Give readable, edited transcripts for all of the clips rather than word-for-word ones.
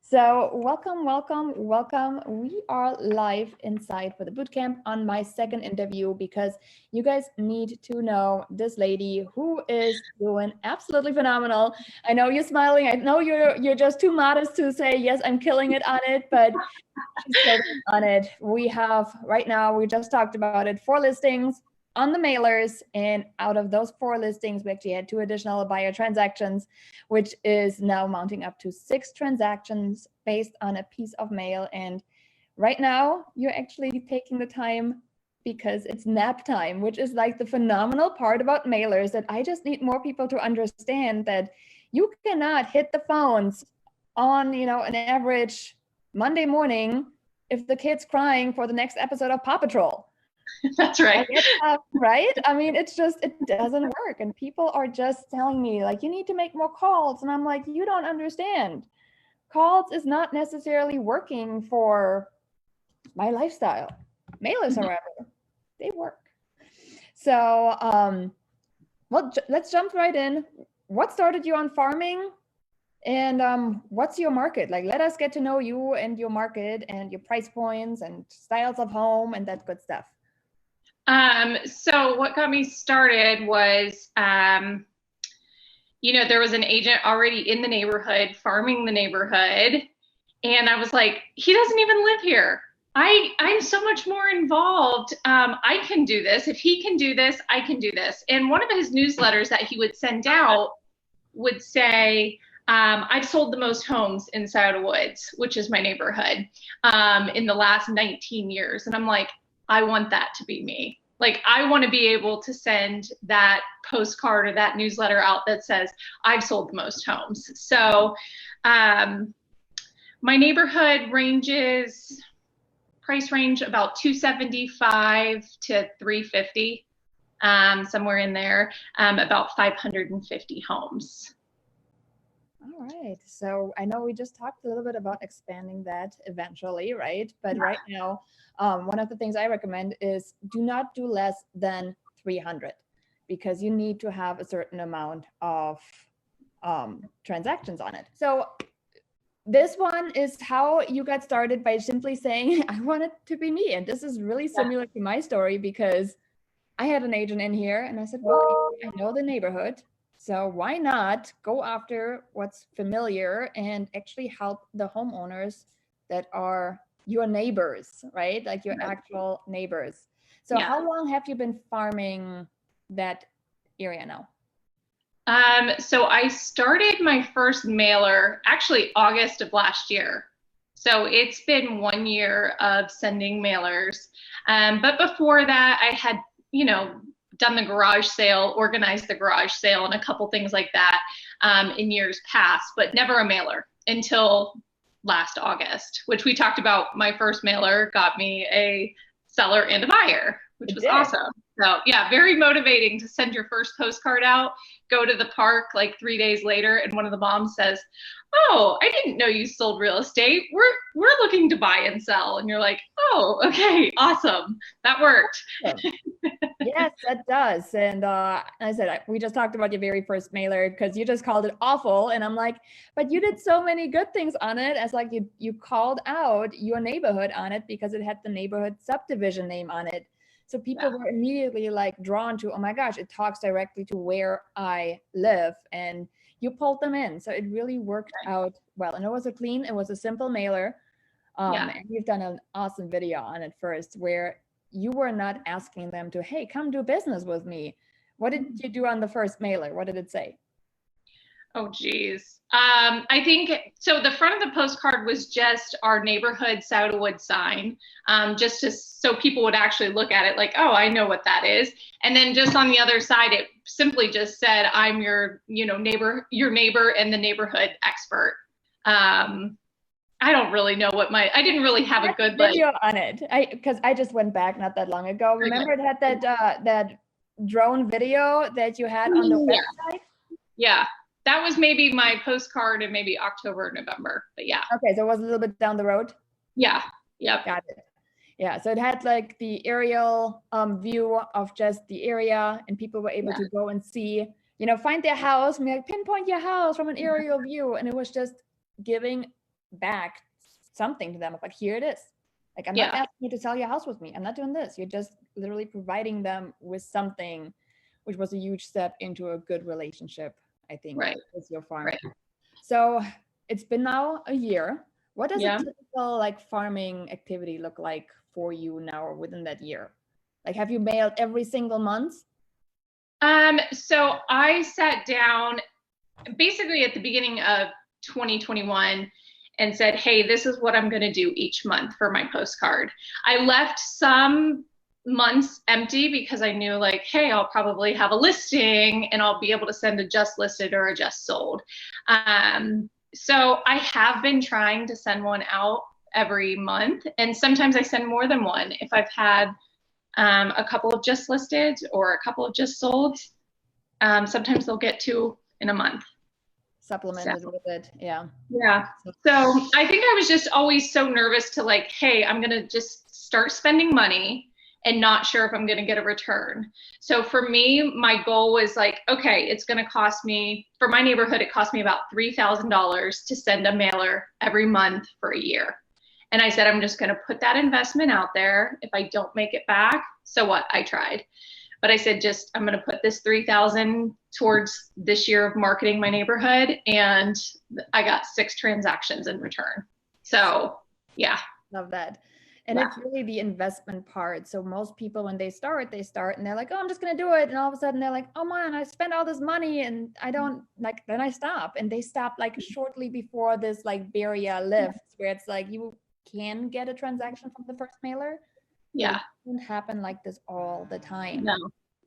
So welcome. We are live inside for the bootcamp on my second interview because you guys need to know this lady who is doing absolutely phenomenal. I know you're smiling. I know you're just too modest to say yes, I'm killing it on it, but she's killing it on it. We have right now, we just talked about it, 4 listings on the mailers, and out of those 4 listings we actually had 2 additional buyer transactions, which is now mounting up to 6 transactions based on a piece of mail. And right now you're actually taking the time because it's nap time, which is like the phenomenal part about mailers, that I just need more people to understand that you cannot hit the phones on an average Monday morning if the kid's crying for the next episode of Paw Patrol. That's right. Right? I mean, it doesn't work. And people are just telling me, like, you need to make more calls. And I'm like, you don't understand. Calls is not necessarily working for my lifestyle. Mailers, however, they work. So, well, let's jump right in. What started you on farming? And what's your market? Like, let us get to know you and your market and your price points and styles of home and that good stuff. So what got me started was, there was an agent already in the neighborhood, farming the neighborhood. And I was like, he doesn't even live here. I'm so much more involved. I can do this. If he can do this, I can do this. And one of his newsletters that he would send out would say, I've sold the most homes in Scioto Woods, which is my neighborhood, in the last 19 years. And I'm like, I want that to be me. Like, I want to be able to send that postcard or that newsletter out that says, I've sold the most homes. So my neighborhood price range about $275 to $350, somewhere in there, about 550 homes. All right. So I know we just talked a little bit about expanding that eventually, right? But right now, one of the things I recommend is do not do less than 300 because you need to have a certain amount of transactions on it. So this one is how you got started, by simply saying, I want it to be me. And this is really similar to my story because I had an agent in here and I said, well, I know the neighborhood. So why not go after what's familiar and actually help the homeowners that are your neighbors, right? Like your actual neighbors. So how long have you been farming that area now? So I started my first mailer actually August of last year. So it's been 1 year of sending mailers. But before that, I had, done the garage sale, organized the garage sale, and a couple things like that in years past, but never a mailer until last August, which we talked about. My first mailer got me a seller and a buyer, which was awesome. So yeah, very motivating to send your first postcard out, go to the park like 3 days later, and one of the moms says, oh, I didn't know you sold real estate. We're looking to buy and sell. And you're like, oh, okay, awesome. That worked. Yes, that does. And I said, we just talked about your very first mailer because you just called it awful. And I'm like, but you did so many good things on it, as like you called out your neighborhood on it because it had the neighborhood subdivision name on it. So people were immediately like drawn to, oh my gosh, it talks directly to where I live. And you pulled them in. So it really worked out well. And it was it was a simple mailer. And you've done an awesome video on it first, where you were not asking them to, hey, come do business with me. What did you do on the first mailer? What did it say? Oh, geez. I think, so the front of the postcard was just our neighborhood Scioto Woods sign, so people would actually look at it like, oh, I know what that is. And then just on the other side, it simply just said, I'm your, neighbor and the neighborhood expert. I don't really know I didn't really have a good video on it. Because I just went back not that long ago. Remember it had that drone video that you had on the website? Yeah. That was maybe my postcard in maybe October, November, but yeah. Okay, so it was a little bit down the road? Yeah, yep. Got it. Yeah, so it had like the aerial view of just the area, and people were able to go and see, find their house, and like, pinpoint your house from an aerial view. And it was just giving back something to them of like, here it is. Like, I'm not Yeah. asking you to sell your house with me. I'm not doing this. You're just literally providing them with something, which was a huge step into a good relationship, I think, Right. with your farm. Right. So it's been now a year. What does a Yeah. typical like farming activity look like for you now or within that year? Like, have you mailed every single month? So I sat down basically at the beginning of 2021 and said, hey, this is what I'm going to do each month for my postcard. I left some months empty because I knew like, hey, I'll probably have a listing and I'll be able to send a just listed or a just sold. So I have been trying to send one out every month, and sometimes I send more than one if I've had a couple of just listed or a couple of just sold. Sometimes they'll get two in a month. Supplemented with it. Yeah. Yeah. So I think I was just always so nervous to like, hey, I'm going to just start spending money and not sure if I'm going to get a return. So for me, my goal was like, okay, it's going to cost me, for my neighborhood, it cost me about $3,000 to send a mailer every month for a year. And I said, I'm just going to put that investment out there. If I don't make it back, so what? I tried. But I said, just, I'm going to put this 3,000 towards this year of marketing my neighborhood. And I got 6 transactions in return. So yeah. Love that. And it's really the investment part. So most people, when they start and they're like, oh, I'm just going to do it. And all of a sudden they're like, oh man, I spent all this money and I don't like, then I stop. And they stop like shortly before this like barrier lifts where it's like, you can get a transaction from the first mailer. Yeah. It doesn't happen like this all the time. No,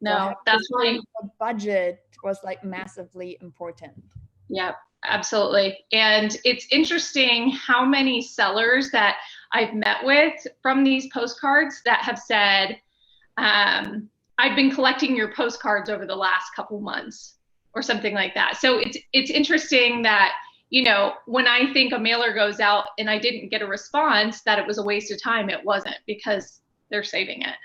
so that's why the budget was like massively important. Yeah, absolutely. And it's interesting how many sellers that I've met with from these postcards that have said, I've been collecting your postcards over the last couple months or something like that. So it's interesting that, you know, when I think a mailer goes out and I didn't get a response, that it was a waste of time. It wasn't, because they're saving it.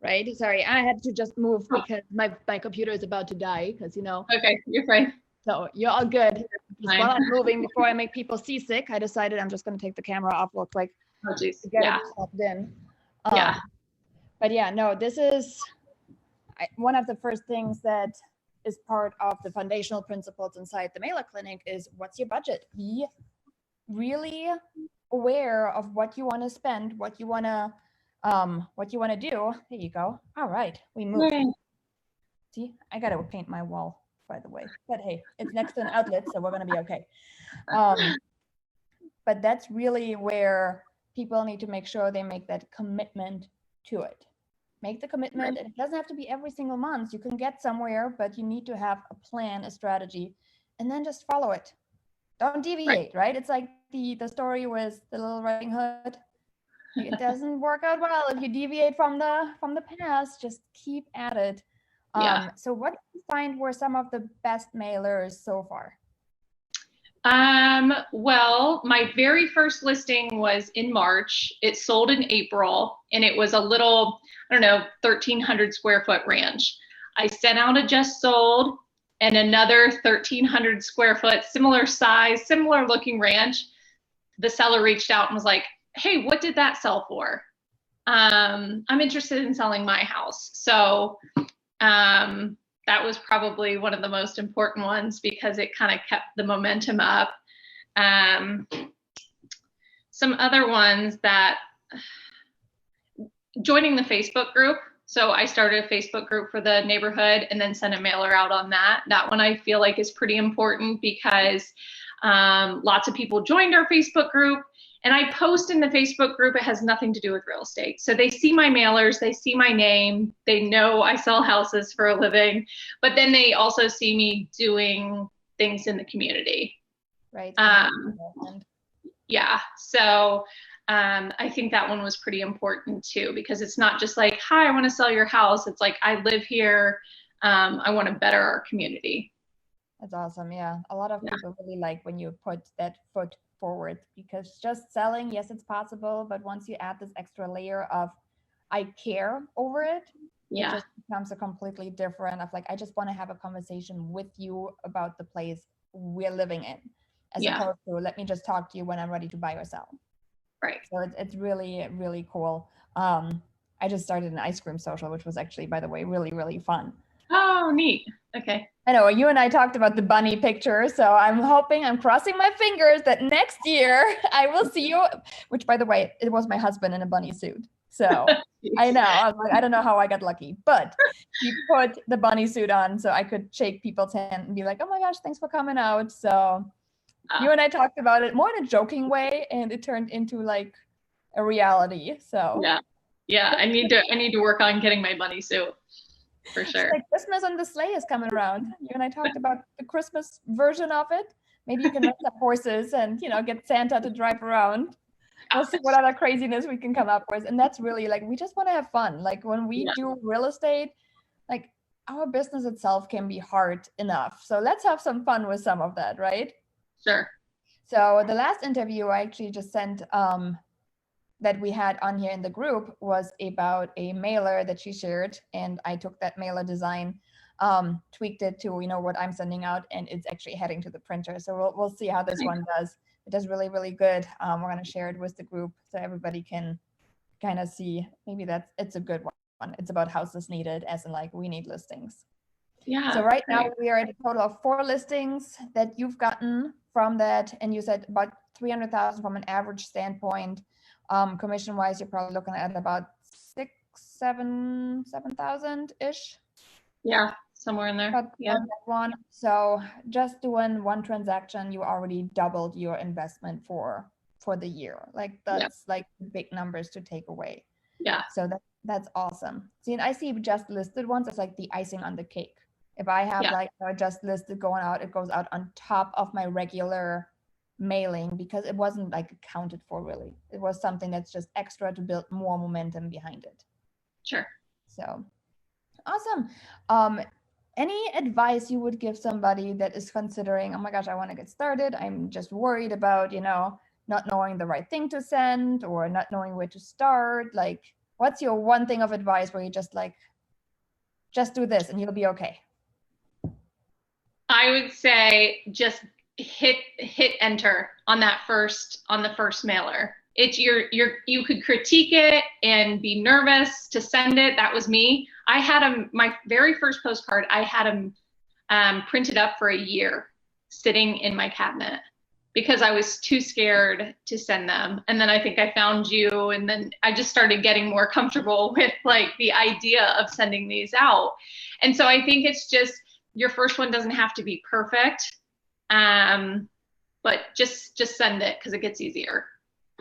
Right. Sorry, I had to just move because my computer is about to die because, you know. Okay, you're fine. So you're all good. Just while I'm moving, before I make people seasick, I decided I'm just going to take the camera off real quick. Oh, geez. To get it plugged in. Yeah. But yeah, no, this is one of the first things that is part of the foundational principles inside the mailer clinic is, what's your budget? Be really aware of what you want to spend, what you want to do. There you go. All right, we moved. Yay. See, I gotta paint my wall, by the way, but hey, it's next to an outlet, so we're gonna be okay. But that's really where people need to make sure they make that commitment to it. Make the commitment, and it doesn't have to be every single month. You can get somewhere, but you need to have a plan, a strategy, and then just follow it. Don't deviate, right? It's like the story with the Little Riding Hood. It doesn't work out well if you deviate from the past. Just keep at it. So what did you find were some of the best mailers so far? Well, my very first listing was in March. It sold in April, and it was a little, 1,300 square foot ranch. I sent out a just sold and another 1,300 square foot, similar size, similar looking ranch. The seller reached out and was like, hey, what did that sell for? I'm interested in selling my house. So that was probably one of the most important ones because it kind of kept the momentum up. Some other ones that, joining the Facebook group. So I started a Facebook group for the neighborhood and then sent a mailer out on that. That one I feel like is pretty important because lots of people joined our Facebook group. And I post in the Facebook group, it has nothing to do with real estate. So they see my mailers, they see my name, they know I sell houses for a living, but then they also see me doing things in the community. Right. Yeah. So I think that one was pretty important too, because it's not just like, hi, I want to sell your house. It's like, I live here. I want to better our community. That's awesome. Yeah. A lot of people really like when you put that foot forward, because just selling, yes, it's possible, but once you add this extra layer of I care over it, it just becomes a completely different of like, I just want to have a conversation with you about the place we're living in. as Yeah. opposed to let me just talk to you when I'm ready to buy or sell. Right. So it's really, really cool. I just started an ice cream social, which was actually, by the way, really, really fun. Oh, neat. Okay. I know you and I talked about the bunny picture, so I'm crossing my fingers that next year I will see you, which by the way, it was my husband in a bunny suit. So I know, I was like, I don't know how I got lucky, but he put the bunny suit on so I could shake people's hand and be like, oh my gosh, thanks for coming out. So you and I talked about it more in a joking way, and it turned into like a reality. So yeah, I need to work on getting my bunny suit for sure. Like Christmas on the sleigh is coming around. You and I talked about the Christmas version of it. Maybe you can rent some horses and get Santa to drive around. We'll see what other craziness we can come up with. And that's really like, we just want to have fun. Like when we do real estate, like our business itself can be hard enough. So let's have some fun with some of that, right? Sure. So the last interview I actually just sent that we had on here in the group was about a mailer that she shared, and I took that mailer design, tweaked it to what I'm sending out, and it's actually heading to the printer. So we'll see how this one does. It does really, really good. We're going to share it with the group so everybody can kind of see. Maybe it's a good one. It's about houses needed, as in like we need listings. Yeah. So right now we are at a total of 4 listings that you've gotten from that, and you said about 300,000 from an average standpoint. Commission wise, you're probably looking at about 7,000 ish. Yeah, somewhere in there. That one. So just doing one transaction, you already doubled your investment for the year. Like that's like big numbers to take away. Yeah. So that's awesome. See, and I see just listed ones as like the icing on the cake. If I have like just listed going out, it goes out on top of my regular mailing because it wasn't like accounted for really. It was something that's just extra to build more momentum behind it. Sure. So awesome. Any advice you would give somebody that is considering, oh my gosh, I want to get started. I'm just worried about, not knowing the right thing to send or not knowing where to start. Like, what's your one thing of advice where you just do this and you'll be okay? I would say just hit enter on the first mailer. It's you could critique it and be nervous to send it. That was me. I had my very first postcard, I had them printed up for a year sitting in my cabinet because I was too scared to send them. And then I think I found you, and then I just started getting more comfortable with like the idea of sending these out. And so I think it's just, your first one doesn't have to be perfect, but just send it because it gets easier.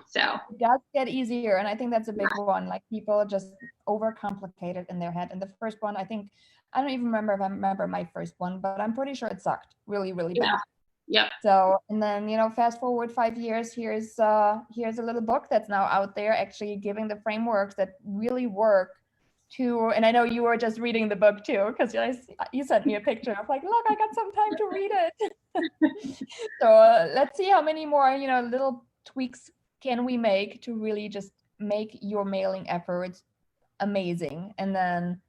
So it does get easier, and I think that's a big one. Like people just overcomplicate it in their head. And the first one, I think, I don't even remember if I remember my first one, but I'm pretty sure it sucked really, really bad. Yeah. So, and then fast forward 5 years. Here's a little book that's now out there, actually giving the frameworks that really work. And I know you were just reading the book too, because you sent me a picture of like, look, I got some time to read it. So let's see how many more little tweaks can we make to really just make your mailing efforts amazing. And then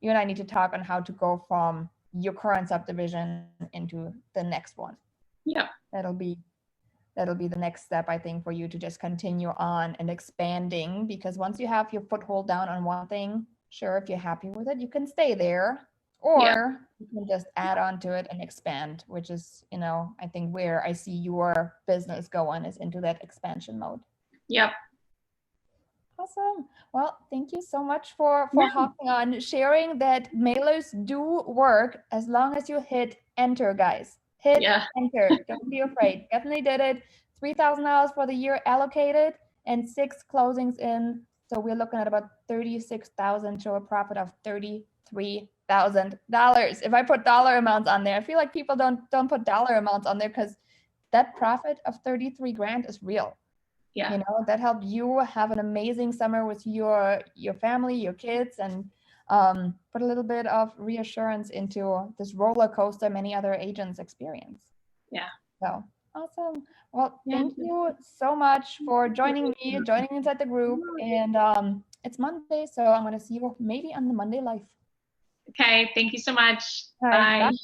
you and I need to talk on how to go from your current subdivision into the next one. Yeah, that'll be the next step, I think, for you to just continue on and expanding, because once you have your foothold down on one thing, sure, if you're happy with it, you can stay there, or you can just add on to it and expand, which is, I think where I see your business going is into that expansion mode. Yep. Awesome. Well, thank you so much for hopping on, sharing that mailers do work as long as you hit enter, guys. Hit enter. Don't be afraid. Bethany did it. $3,000 for the year allocated and 6 closings in. So we're looking at about 36,000 to a profit of $33,000. If I put dollar amounts on there, I feel like people don't put dollar amounts on there because that profit of 33 grand is real. Yeah. That helped you have an amazing summer with your family, your kids, and put a little bit of reassurance into this roller coaster many other agents experience. Yeah. So awesome. Well, thank you so much for joining inside the group. And it's Monday, so I'm going to see you maybe on the Monday Live. Okay. Thank you so much. Bye. Bye.